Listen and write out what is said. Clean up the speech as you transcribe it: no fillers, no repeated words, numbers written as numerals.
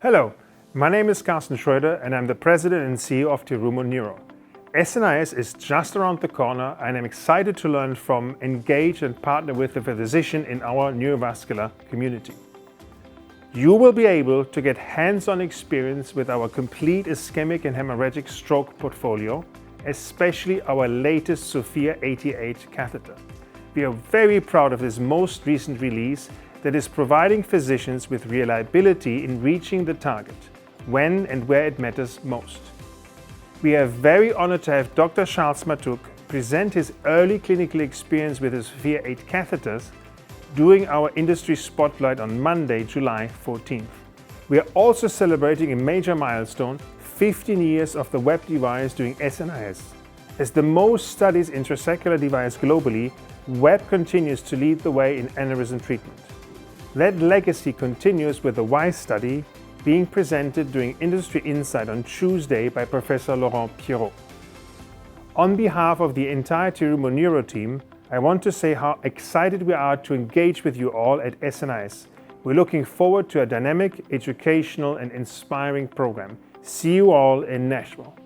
Hello, my name is Carsten Schröder and I'm the President and CEO of Terumo Neuro. SNIS is just around the corner and I'm excited to learn from, engage and partner with the physician in our neurovascular community. You will be able to get hands-on experience with our complete ischemic and hemorrhagic stroke portfolio, especially our latest SOFIA 88 catheter. We are very proud of this most recent release that is providing physicians with reliability in reaching the target, when and where it matters most. We are very honored to have Dr. Charles Matouk present his early clinical experience with the SOFIA 8 catheters during our industry spotlight on Monday, July 14th. We are also celebrating a major milestone, 15 years of the WEB device doing SNIS. As the most studied intrasaccular device globally, WEB continues to lead the way in aneurysm treatment. That legacy continues with the WISE study being presented during Industry Insight on Tuesday by Professor Laurent Pierot. On behalf of the entire Terumo Neuro team, I want to say how excited we are to engage with you all at SNIS. We're looking forward to a dynamic, educational and inspiring program. See you all in Nashville.